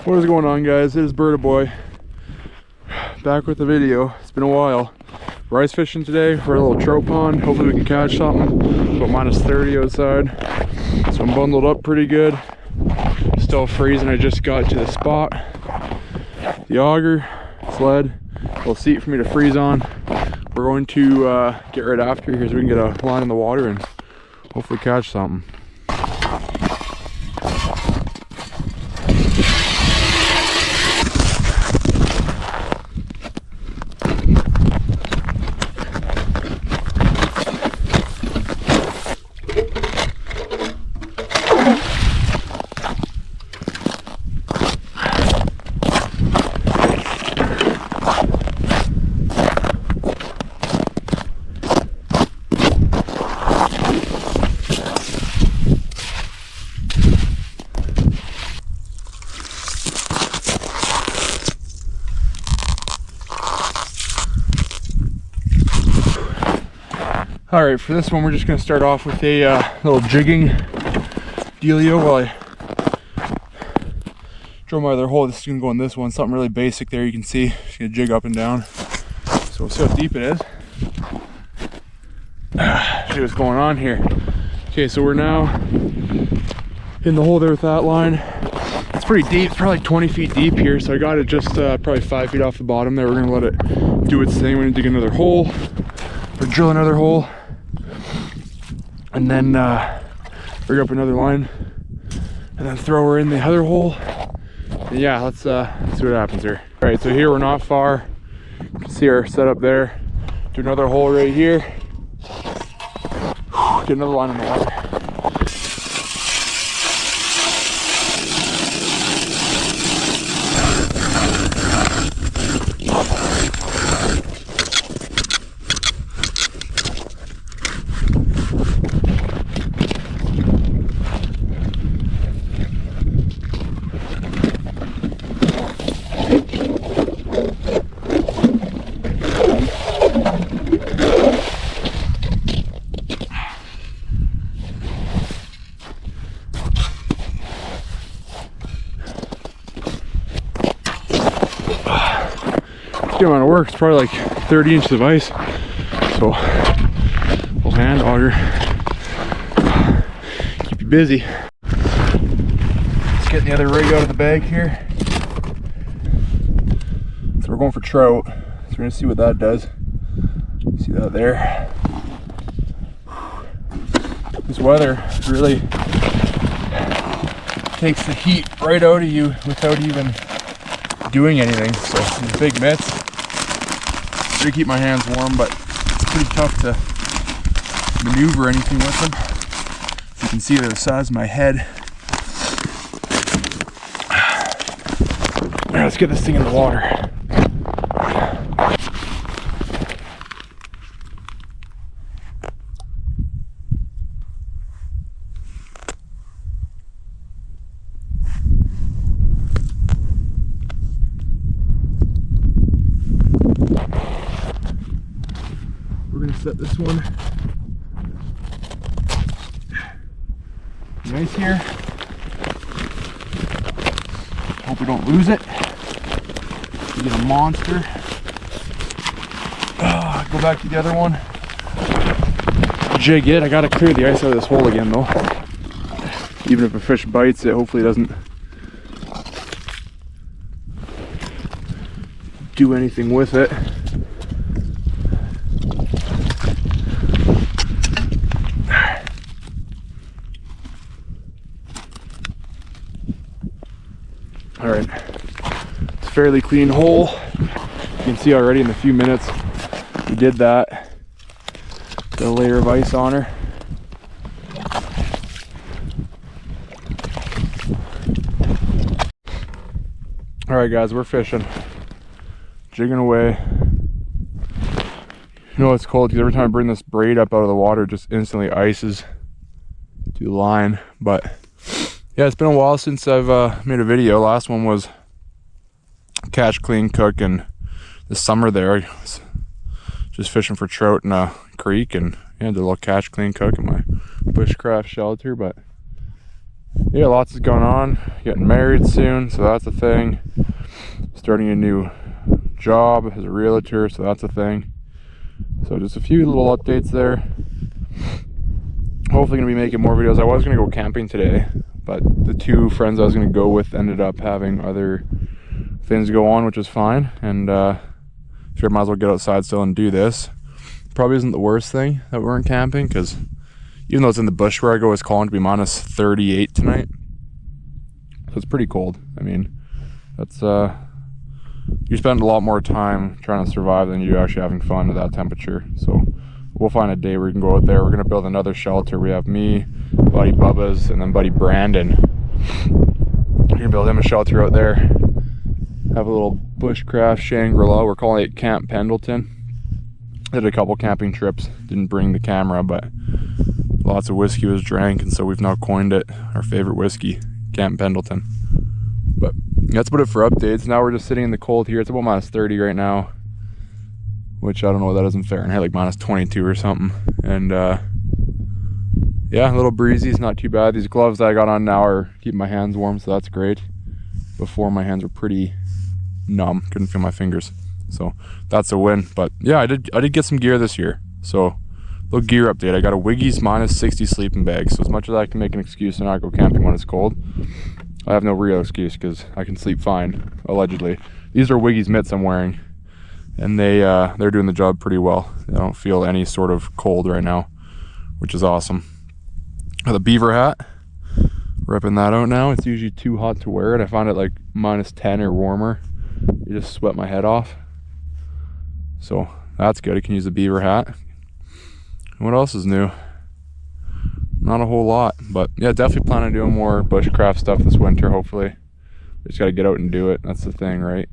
What is going on, guys? It is Birda Boy back with the video. It's been a while. We're ice fishing today for a little trout pond. Hopefully we can catch something. About minus 30 outside, so I'm bundled up pretty good. Still freezing. I just got to the spot. The auger, sled, a little seat for me to freeze on. We're going to get right after here so we can get a line in the water and hopefully catch something. Alright, for this one we're just going to start off with a little jigging dealio while I drill my other hole. This is going to go in this one, something really basic there you can see. Just going to jig up and down. So we'll see how deep it is. See what's going on here. Okay, so we're now in the hole there with that line. It's pretty deep, it's probably like 20 feet deep here, so I got it just probably 5 feet off the bottom there. We're going to let it do its thing. We're going to dig another hole, or drill another hole, and then rig up another line, and then throw her in the other hole. And yeah, let's see what happens here. All right, so here we're not far. You can see our setup there. Do another hole right here. Get another line in the water. Good amount of work. It's probably like 30 inches of ice, so we'll hand auger, keep you busy. Let's get the other rig out of the bag here. So we're going for trout, so we're gonna see what that does. See that there? This weather really takes the heat right out of you without even doing anything. So these big mitts to keep my hands warm, but it's pretty tough to maneuver anything with them. As you can see, they're the size of my head. All right, let's get this thing in the water. Set this one nice here. Hope we don't lose it. We get a monster. Go back to the other one. Jig it. I gotta clear the ice out of this hole again though. Even if a fish bites it, hopefully it doesn't do anything with it. All right, it's a fairly clean hole. You can see already in the few minutes we did that. Got a layer of ice on her. All right, guys, we're fishing, jigging away. You know it's cold because every time I bring this braid up out of the water, it just instantly ices to the line. But yeah, it's been a while since I've made a video. Last one was catch, clean, cook, and this summer there I was just fishing for trout in a creek, and yeah, did a little catch, clean, cook in my bushcraft shelter. But Yeah, lots is going on. Getting married soon, so that's a thing. Starting a new job as a realtor, so that's a thing. So just a few little updates there. Hopefully gonna be making more videos. I was gonna go camping today, but the two friends I was gonna go with ended up having other things go on, which is fine. And sure, might as well get outside still and do this. Probably isn't the worst thing that we weren't camping, because even though it's in the bush where I go, it's calling to be minus 38 tonight. So it's pretty cold. I mean, that's you spend a lot more time trying to survive than you do actually having fun at that temperature. So we'll find a day where we can go out there. We're gonna build another shelter. We have me, buddy Bubba's, and then buddy Brandon. We're gonna build him a shelter out there. Have a little bushcraft Shangri-La. We're calling it Camp Pendleton. Did a couple camping trips. Didn't bring the camera, but lots of whiskey was drank, and so we've now coined it our favorite whiskey, Camp Pendleton. But that's about it for updates. Now we're just sitting in the cold here. It's about minus 30 right now, which I don't know what that is in Fahrenheit, like minus 22 or something. And yeah, a little breezy. It's not too bad. These gloves that I got on now are keeping my hands warm, so that's great. Before, my hands were pretty numb, couldn't feel my fingers, so that's a win. But yeah, I did get some gear this year. So little gear update. I got a Wiggy's minus 60 sleeping bag. So as much as I can make an excuse to not go camping when it's cold, I have no real excuse, because I can sleep fine, allegedly. These are Wiggy's mitts I'm wearing, and they're doing the job pretty well. I don't feel any sort of cold right now, which is awesome. The beaver hat, ripping that out now. It's usually too hot to wear it. I find it like minus 10 or warmer, you just sweat my head off. So that's good. I can use the beaver hat. What else is new? Not a whole lot, but yeah, definitely plan on doing more bushcraft stuff this winter, hopefully. Just gotta get out and do it. That's the thing, right?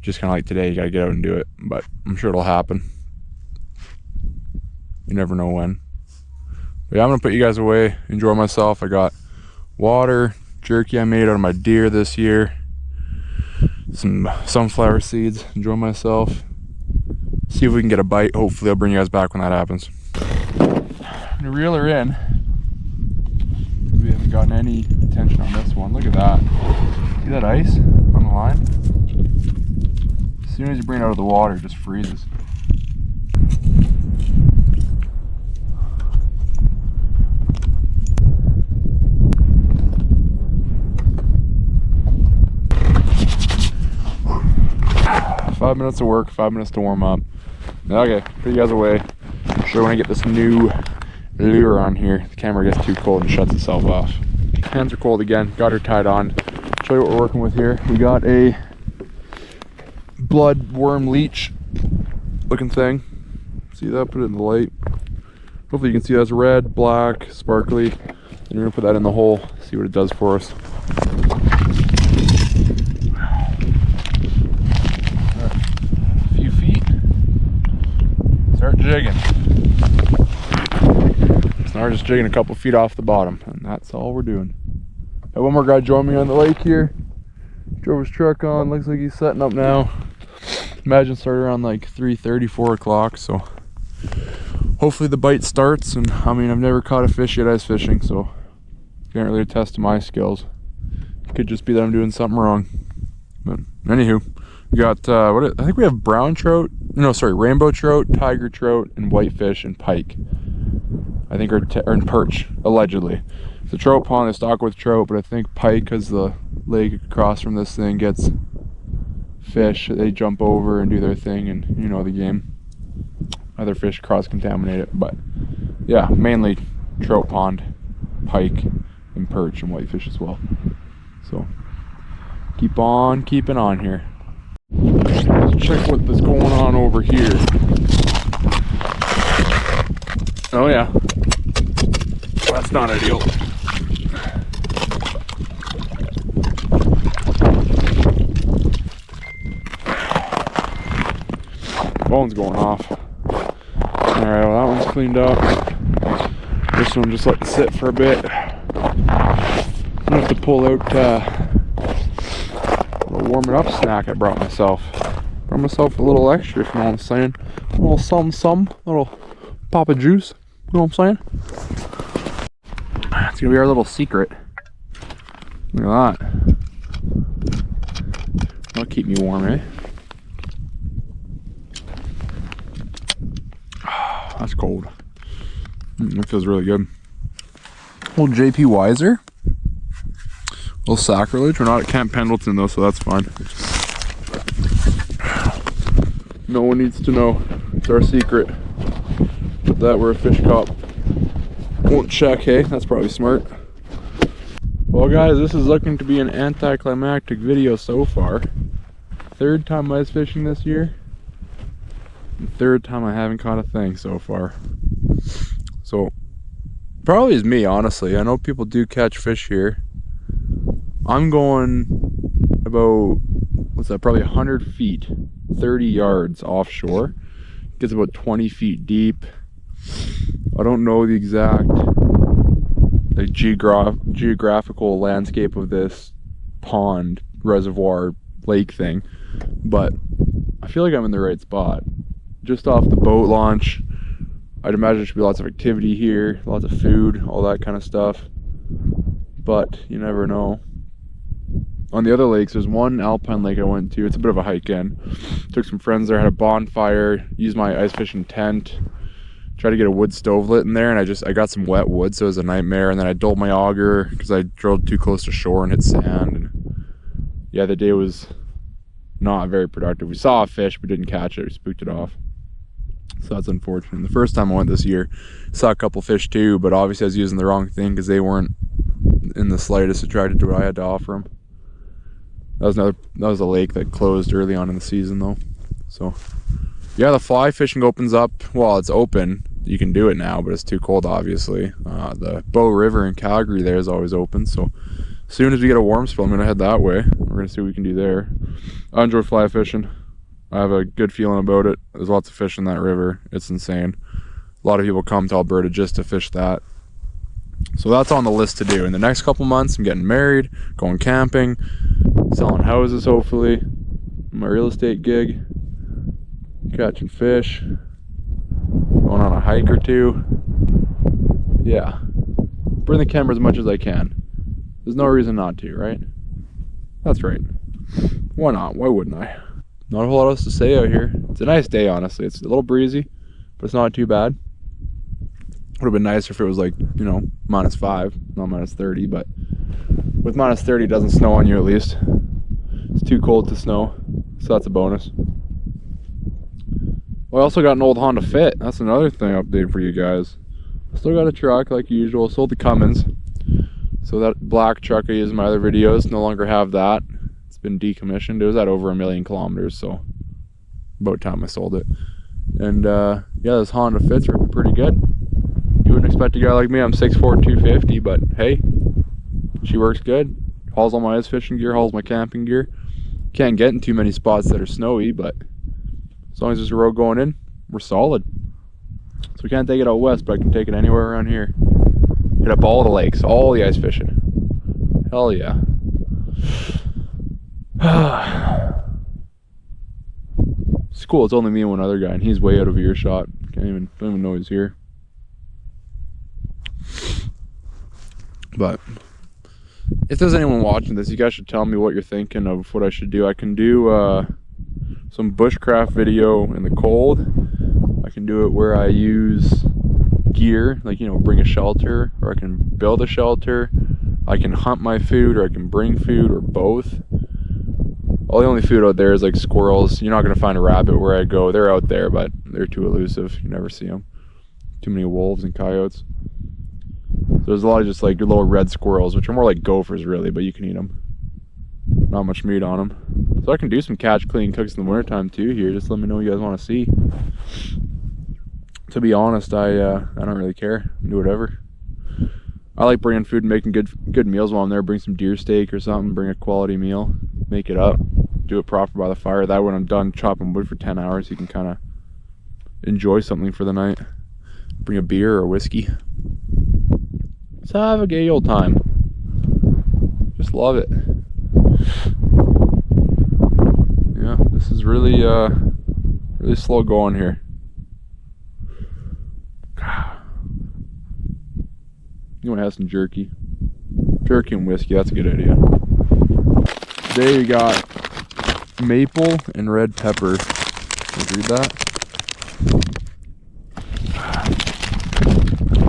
Just kind of like today, you gotta get out and do it, but I'm sure it'll happen. You never know when. But yeah, I'm gonna put you guys away, enjoy myself. I got water, jerky I made out of my deer this year, some sunflower seeds, enjoy myself. See if we can get a bite. Hopefully I'll bring you guys back when that happens. I'm gonna reel her in. We haven't gotten any attention on this one. Look at that. See that ice on the line? As soon as you bring it out of the water, it just freezes. Five minutes of work, 5 minutes to warm up. Okay, put you guys away. Sure, when I get this new lure on here, the camera gets too cold and shuts itself off. Hands are cold again. Got her tied on. Show you what we're working with here. We got a blood worm leech looking thing. See that? Put it in the light. Hopefully you can see that's red, black, sparkly. And we're gonna put that in the hole, see what it does for us. A few feet. Start jigging. So now we're just jigging a couple feet off the bottom, and that's all we're doing. Got one more guy join me on the lake here. Drove his truck on, looks like he's setting up now. Imagine started around like 3:30, 4 o'clock, so hopefully the bite starts. And I mean, I've never caught a fish yet ice fishing, so can't really attest to my skills. It could just be that I'm doing something wrong. But anywho, we got I think we have brown trout, no sorry, rainbow trout, tiger trout, and whitefish and pike. I think are in perch, allegedly. It's a trout pond, they stock with trout, but I think pike, because the lake across from this thing gets fish, they jump over and do their thing, and you know the game. Other fish cross-contaminate it, but yeah, mainly trout pond, pike, and perch, and whitefish as well. So keep on keeping on here. Let's check what's going on over here. Oh yeah, that's not ideal. Phone's going off. Alright, well that one's cleaned up. This one just let it sit for a bit. I'm gonna have to pull out a little warming up snack I brought myself. Brought myself a little extra, if you know what I'm saying. A little some, little pop of juice, you know what I'm saying? It's gonna be our little secret. Look at that. That'll keep me warm, eh? That's cold. It feels really good. Old JP Weiser. Little sacrilege. We're not at Camp Pendleton though, so that's fine. No one needs to know. It's our secret. That we're a fish cop. Won't check, hey? That's probably smart. Well guys, this is looking to be an anticlimactic video so far. Third time ice fishing this year. And third time I haven't caught a thing so far. So, probably is me, honestly. I know people do catch fish here. I'm going about, what's that, probably 100 feet, 30 yards offshore. It gets about 20 feet deep. I don't know the exact like geographical landscape of this pond, reservoir, lake thing, but I feel like I'm in the right spot. Just off the boat launch, I'd imagine there should be lots of activity here, lots of food, all that kind of stuff, but you never know. On the other lakes, there's one alpine lake I went to. It's a bit of a hike in. Took some friends there, had a bonfire, used my ice fishing tent, tried to get a wood stove lit in there, and I got some wet wood, so it was a nightmare. And then I dulled my auger because I drilled too close to shore and hit sand. And yeah, the day was not very productive. We saw a fish, but didn't catch it. We spooked it off. So that's unfortunate. The first time I went this year, saw a couple fish too, but obviously I was using the wrong thing because they weren't in the slightest attracted to what I had to offer them. That was a lake that closed early on in the season though. So yeah, the fly fishing opens up. Well, it's open. You can do it now, but it's too cold obviously. The Bow River in Calgary there is always open. So as soon as we get a warm spell, I'm gonna head that way. We're gonna see what we can do there. I enjoy fly fishing. I have a good feeling about it. There's lots of fish in that river. It's insane. A lot of people come to Alberta just to fish that. So that's on the list to do. In the next couple months, I'm getting married, going camping, selling houses hopefully, my real estate gig, catching fish, going on a hike or two. Yeah, bring the camera as much as I can. There's no reason not to, right? That's right. Why not? Why wouldn't I? Not a whole lot else to say out here. It's a nice day, honestly. It's a little breezy, but it's not too bad. Would have been nicer if it was like, you know, -5, not -30, but with -30 it doesn't snow on you at least. It's too cold to snow, so that's a bonus. Well, I also got an old Honda Fit. That's another thing I updated for you guys. I still got a truck like usual. Sold the Cummins. So that black truck I use in my other videos, no longer have that. It's been decommissioned. It was at over 1 million kilometers, so about time I sold it. And yeah, this Honda Fit's ripping pretty good. You wouldn't expect a guy like me. I'm 6'4", 250, but hey, she works good. Hauls all my ice fishing gear, hauls my camping gear. Can't get in too many spots that are snowy, but as long as there's a road going in, we're solid. So we can't take it out west, but I can take it anywhere around here. Hit up all the lakes, all the ice fishing. Hell yeah. It's cool, it's only me and one other guy, and he's way out of earshot. Don't even know he's here. But if there's anyone watching this, you guys should tell me what you're thinking of what I should do. I can do some bushcraft video in the cold. I can do it where I use gear, like, you know, bring a shelter, or I can build a shelter. I can hunt my food, or I can bring food, or both. All the only food out there is like squirrels. You're not going to find a rabbit where I go. They're out there, but they're too elusive. You never see them. Too many wolves and coyotes. So there's a lot of just like your little red squirrels, which are more like gophers really, but you can eat them. Not much meat on them. So I can do some catch, clean, cooks in the wintertime too here. Just let me know what you guys want to see. To be honest, I don't really care. Do whatever. I like bringing food and making good meals while I'm there. Bring some deer steak or something. Bring a quality meal. Make it up. Do it proper by the fire. That way when I'm done chopping wood for 10 hours, you can kind of enjoy something for the night. Bring a beer or a whiskey. Let's have a gay old time. Just love it. Yeah, this is really really slow going here. You want to have some jerky. Jerky and whiskey, that's a good idea. Today we got maple and red pepper. Can you read that?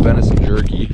Venison jerky.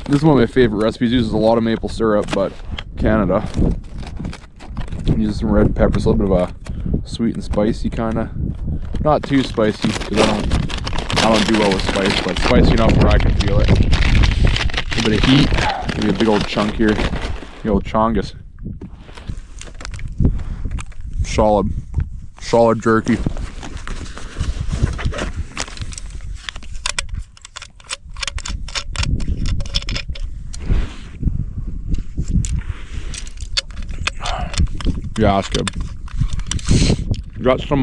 This is one of my favorite recipes. It uses a lot of maple syrup, but Canada. Uses some red pepper, so a little bit of a sweet and spicy kind of. Not too spicy, because I don't do well with spice, but spicy enough where I can feel it. A little bit of heat. Maybe a big old chunk here. The old chongus. Solid jerky. Yeah, that's good. Got some,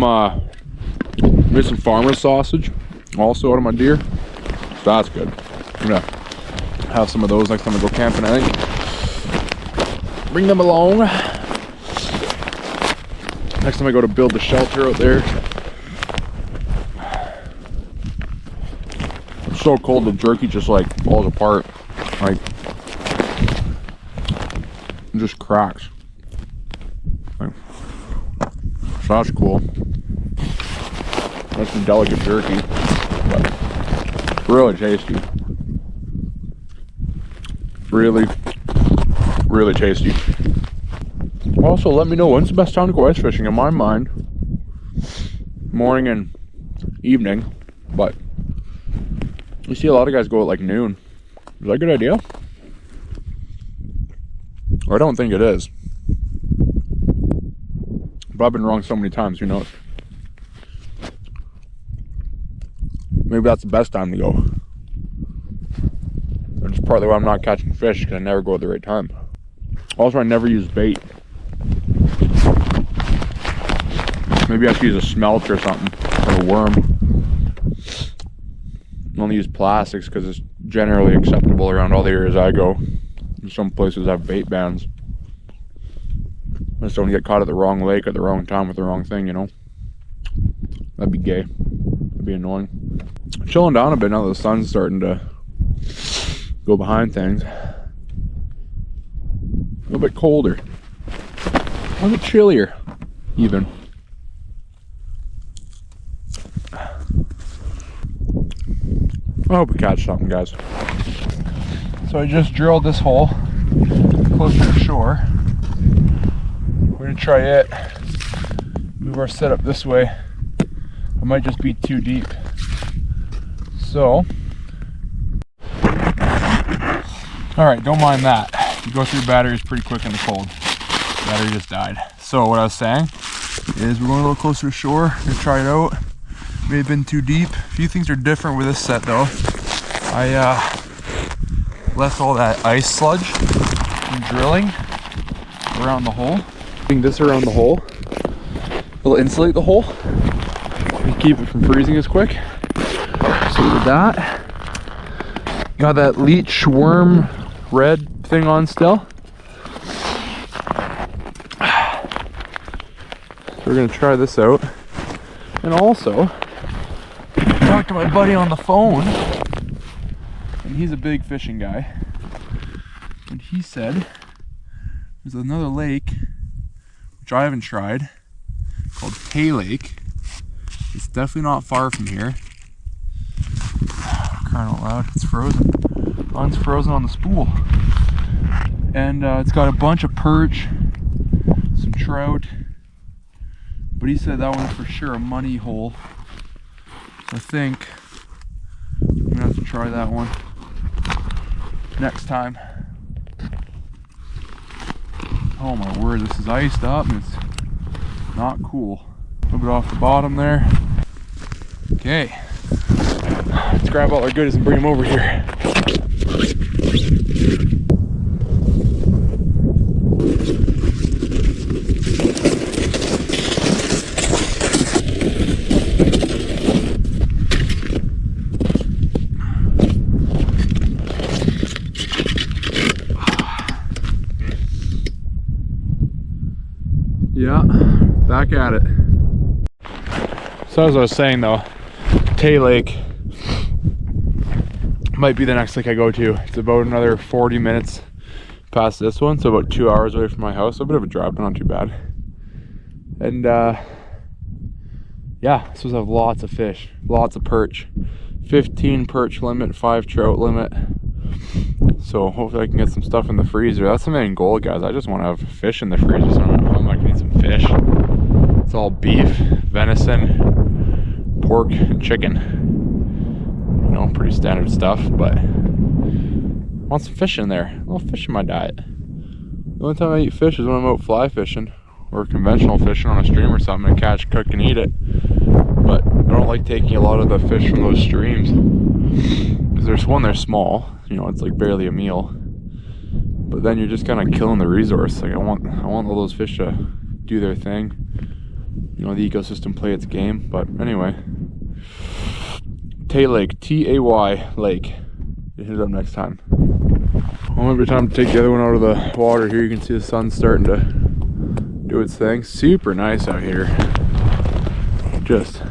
made some farmer sausage also out of my deer. So that's good. I'm gonna have some of those next time I go camping, I think. Bring them along. Next time I go to build the shelter out there. It's so cold the jerky just like falls apart. Like, it just cracks. So that's cool. That's some delicate jerky, but really tasty. Really tasty. Also, let me know when's the best time to go ice fishing. In my mind, morning and evening, but you see a lot of guys go at like noon. Is that a good idea? Or I don't think it is. But I've been wrong so many times, who knows? Maybe that's the best time to go. That's partly why I'm not catching fish, because I never go at the right time. Also, I never use bait. Maybe I should use a smelt or something, or a worm. I only use plastics because it's generally acceptable around all the areas I go. Some places have bait bans. I just don't get caught at the wrong lake at the wrong time with the wrong thing, you know? That'd be gay. That'd be annoying. Chilling down a bit now that the sun's starting to go behind things. A little bit colder. A little bit chillier, even. I hope we catch something, guys. So I just drilled this hole closer to shore. We're gonna try it. Move our setup this way. It might just be too deep. So, all right, don't mind that. You go through batteries pretty quick in the cold. Battery just died. So what I was saying is we're going a little closer to shore. We're gonna try it out. May have been too deep. A few things are different with this set though. I left all that ice sludge from drilling around the hole. Putting this around the hole, it'll insulate the hole and keep it from freezing as quick. So with that, got that leech worm red thing on still. So we're gonna try this out. And also, talked to my buddy on the phone, and he's a big fishing guy. And he said there's another lake which I haven't tried called Tay Lake. It's definitely not far from here. Crying out loud, it's frozen. Mine's frozen on the spool. And it's got a bunch of perch, some trout. But he said that one's for sure a money hole. So I think I'm gonna have to try that one next time. Oh my word, this is iced up and it's not cool. A little bit off the bottom there. Okay, let's grab all our goodies and bring them over here. Yeah, back at it. So as I was saying though, Tay Lake might be the next lake I go to. It's about another 40 minutes past this one, so about 2 hours away from my house. So a bit of a drive, but not too bad. And yeah, supposed to have lots of fish, lots of perch. 15 perch limit, 5 trout limit. So hopefully I can get some stuff in the freezer. That's the main goal, guys. I just want to have fish in the freezer, so I'm at home I can eat some fish. It's all beef, venison, pork, and chicken. You know, pretty standard stuff, but I want some fish in there. A little fish in my diet. The only time I eat fish is when I'm out fly fishing or conventional fishing on a stream or something and catch, cook, and eat it. But I don't like taking a lot of the fish from those streams because they're small. You know, it's like barely a meal. But then you're just kind of killing the resource. Like I want all those fish to do their thing. You know, the ecosystem play its game. But anyway, Tay Lake, T-A-Y Lake. Hit it up next time. Well, maybe time to take the other one out of the water here. You can see the sun starting to do its thing. Super nice out here. Just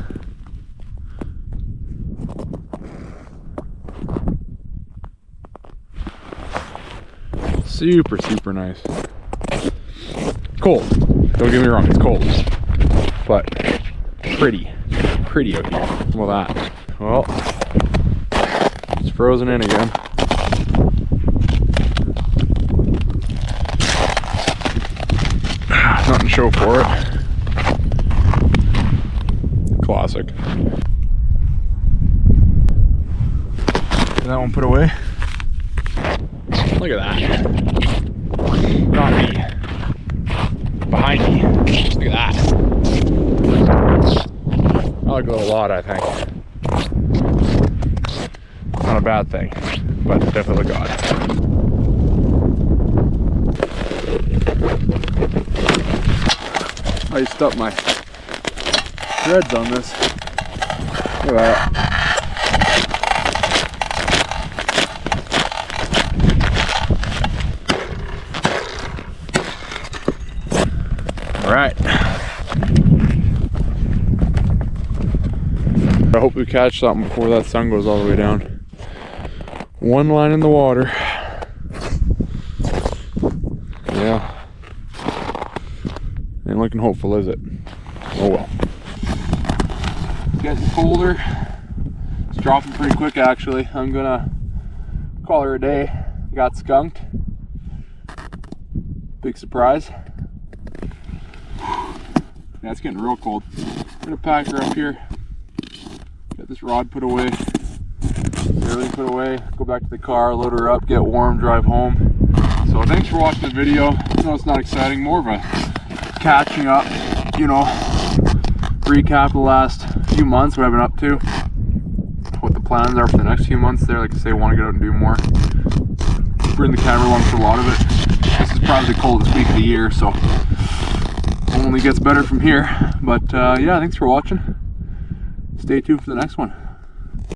super nice. Cold, don't get me wrong, it's cold, but pretty out here. Well, that, well, it's frozen in again. Nothing to show for it. Classic. Is that one put away? Look at that. Not me. Behind me. Look at that. I like it a lot, I think. Not a bad thing, but definitely look odd. I used up my threads on this. Look at that. All right. I hope we catch something before that sun goes all the way down. One line in the water. Yeah. Ain't looking hopeful, is it? Oh well. It's getting colder. It's dropping pretty quick, actually. I'm gonna call her a day. Got skunked. Big surprise. Yeah, it's getting real cold. I'm gonna pack her up here. Get this rod put away. Everything put away. Go back to the car, load her up, get warm, drive home. So thanks for watching the video. I know it's not exciting, more of a catching up, you know, recap the last few months, what I've been up to, what the plans are for the next few months there. Like I say, I want to get out and do more. Bring the camera along for a lot of it. This is probably the coldest week of the year, so only gets better from here. But yeah, thanks for watching. Stay tuned for the next one.